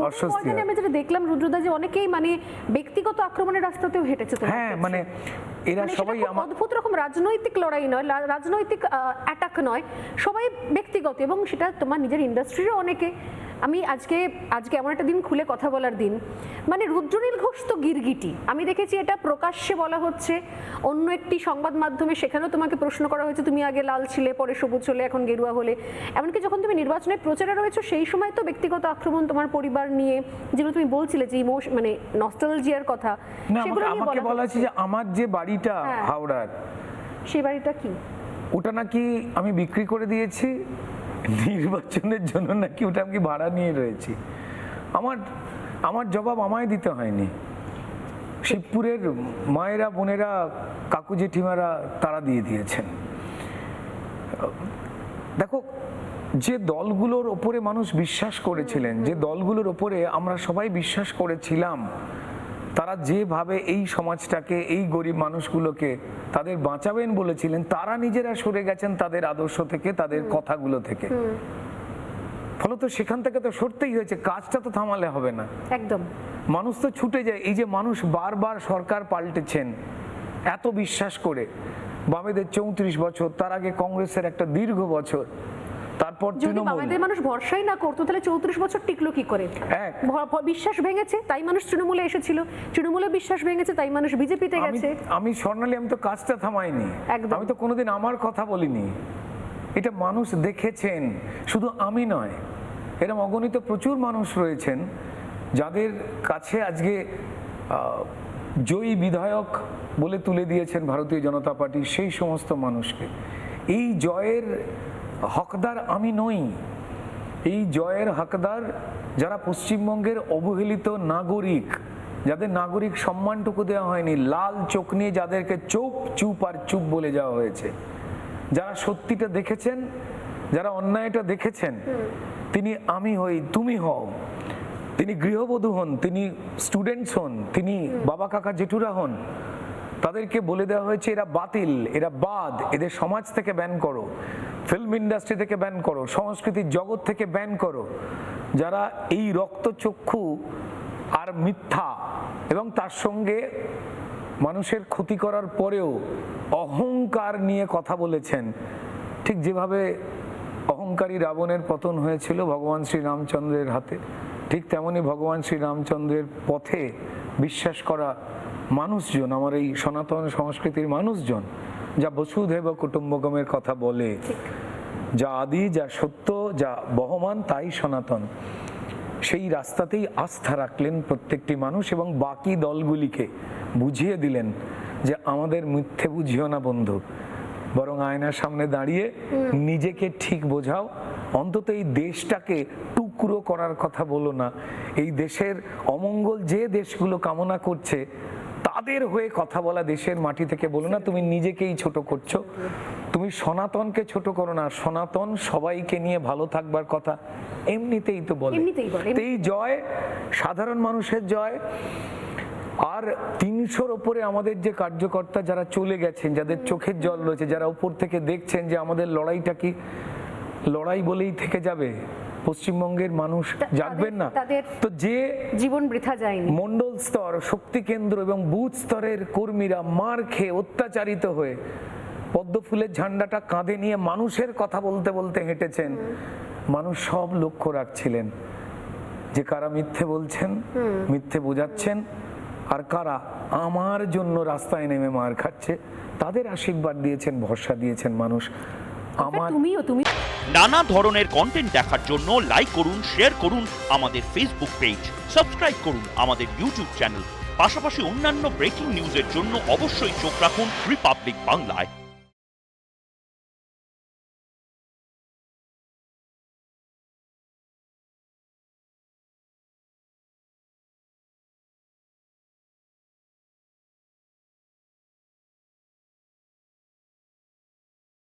অস্বস্তি। আমি যেটা দেখলাম রুদ্রদা, যে অনেকেই মানে ব্যক্তিগত আক্রমণের রাস্তাতেও হেঁটেছে। হ্যাঁ, মানে এরা সবাই অদ্ভুত রকম রাজনৈতিক লড়াই নয়, রাজনৈতিক অ্যাটাক নয়, সবাই ব্যক্তিগত, এবং সেটা তোমার নিজের ইন্ডাস্ট্রিরও অনেকে। আমি আজকে এমন একটা দিন খুলে কথা বলার দিন, মানে রুদ্রনীল ঘোষ তো গিরগিটি, আমি দেখেছি এটা প্রকাশ্যে বলা হচ্ছে অন্য একটি সংবাদ মাধ্যমে, সেখানেও তোমাকে প্রশ্ন করা হয়েছে তুমি আগে লাল ছিলে, পরে সবুজ হলে, এখন গেরুয়া হলে। এমনকি যখন তুমি নির্বাচনের প্রচারে রয়েছো সেই সময় তো ব্যক্তিগত আক্রমণ তোমার পরিবার নিয়ে, যেগুলো তুমি বলছিলে যে মানে নস্টালজিয়ার কথা, সেগুলো আমাকে বলা হচ্ছে যে আমার যে বাড়িটা হাওড়ার, সেই বাড়িটা কি ওটা নাকি আমি বিক্রি করে দিয়েছি নির্বাচনের জন্য, নাকি ওটা আমি ভাড়া নিয়ে রয়েছি। আমার জবাব আমায় দিতে হয়নি, শিবপুরের মায়েরা, বোনেরা, কাকু জেঠিমারা তারা দিয়ে দিয়েছেন। দেখো, যে দলগুলোর ওপরে মানুষ বিশ্বাস করেছিলেন, যে দলগুলোর ওপরে আমরা সবাই বিশ্বাস করেছিলাম, তারা যেভাবে এই সমাজটাকে, এই গরিব মানুষগুলোকে তাদের বাঁচাবেন বলেছিলেন, তারা নিজেরা সরে গেছেন তাদের আদর্শ থেকে, তাদের কথাগুলো থেকে। ফলত সেখান থেকে তো সরতেই হয়েছে, কাজটা তো থামালে হবে না। একদম, মানুষ তো ছুটে যায়। এই যে মানুষ বারবার সরকার পাল্টেছেন এত বিশ্বাস করে, বামেদের 34 বছর, তার আগে কংগ্রেসের একটা দীর্ঘ বছর, তারপর বামেদের মানুষ ভরসাই না করতো তাহলে 34 বছর টিকলো কি করে? বিশ্বাস ভেঙেছে তাই মানুষ তৃণমূলে এসেছিল, তৃণমূলে বিশ্বাস ভেঙেছে তাই মানুষ বিজেপিতে গেছে। আমি স্বর্ণালী, আমি তো কাজটা থামাইনি, আমি তো কোনোদিন আমার কথা বলিনি। এটা মানুষ দেখেছেন, শুধু আমি নয়, এরকম অগণিত প্রচুর মানুষ রয়েছেন যাদের কাছে আজকে জয়ী বিধায়ক বলে তুলে দিয়েছেন ভারতীয় জনতা পার্টি, সেই সমস্ত মানুষকে। এই জয়ের হকদার আমি নই, এই জয়ের হকদার যারা পশ্চিমবঙ্গের অবহেলিত নাগরিক, যাদের নাগরিক সম্মানটুকু দেওয়া হয়নি, লাল চোখ নিয়ে যাদেরকে চোপ চুপ আর চুপ বলে যাওয়া হয়েছে, যারা সত্যিটা দেখেছেন, যারা অন্যায়টা দেখেছেন, তিনি আমি হই, তুমি হও, তিনি গৃহবধূ হন, তিনি স্টুডেন্টস হন, তিনি বাবা কাকা জেঠুরা হন, তাদেরকে বলে দেওয়া হয়েছে এরা বাতিল, এরা বাদ, এদের সমাজ থেকে ব্যান করো, ফিল্ম ইন্ডাস্ট্রি থেকে ব্যান করো, সংস্কৃতির জগৎ থেকে ব্যান করো। যারা এই রক্তচক্ষু আর মিথ্যা এবং তার সঙ্গে মানুষের ক্ষতি করার পরেও অহংকার নিয়ে কথা বলেছেন, ঠিক যেভাবে অহংকারী রাবণের পতন হয়েছিল ভগবান শ্রীরামচন্দ্রের হাতে, ঠিক তেমনি ভগবান শ্রীরামচন্দ্রের পথে বিশ্বাস করা মানুষজন, আমার এই সনাতন সংস্কৃতির মানুষজন, যা বসুধৈব কুটুম্বকমের কথা বলে, যা আদি, যা সত্য, যা বহমান, তাই সনাতন, সেই রাস্তাতেই আস্থা রাখলেন প্রত্যেকটি মানুষ, এবং বাকি দলগুলিকে বুঝিয়ে দিলেন যে আমাদের মিথ্যে বুঝিও না বন্ধু, বরং আয়নার সামনে দাঁড়িয়ে নিজেকে ঠিক বোঝাও, অন্তত এই দেশটাকে টুকরো করার কথা বলো না, এই দেশের অমঙ্গল যে দেশগুলো কামনা করছে তাদের হয়ে কথা বলা দেশের মাটি থেকে বলো না, তুমি নিজেকেই ছোট করছো, তুমি সনাতনকে ছোট করো না, সনাতন সবাইকে নিয়ে ভালো থাকবার কথা এমনিতেই তো বলে। এই জয় সাধারণ মানুষের জয়। আর 300-র ওপরে আমাদের যে কার্যকর্তা যারা চলে গেছেন, যাদের চোখের জল রয়েছে, যারা উপর থেকে দেখছেন যে আমাদের লড়াইটা কি লড়াই বলেই থেকে যাবে, পশ্চিমবঙ্গের মানুষ জাগবেন না, তো যে জীবন বৃথা যায়নি, মন্ডল স্তর, শক্তি কেন্দ্র এবং বুথ স্তরের কর্মীরা মার খেয়ে অত্যাচারিত হয়ে পদ্মফুলের ঝান্ডাটা কাঁধে নিয়ে মানুষের কথা বলতে বলতে হেঁটেছেন, মানুষ সব লক্ষ্য রাখছিলেন যে কারা মিথ্যে বলছেন, মিথ্যে বোঝাচ্ছেন, আর কারা আমার জন্য রাস্তায় নেমে মার খাচ্ছে, তাদের আশীর্বাদ দিয়েছেন, ভরসা দিয়েছেন মানুষ। নানা ধরনের কন্টেন্ট দেখার জন্য লাইক করুন, শেয়ার করুন আমাদের ফেসবুক পেজ, সাবস্ক্রাইব করুন আমাদের ইউটিউব চ্যানেল, পাশাপাশি অন্যান্য ব্রেকিং নিউজের জন্য অবশ্যই চোখ রাখুন রিপাবলিক বাংলায়।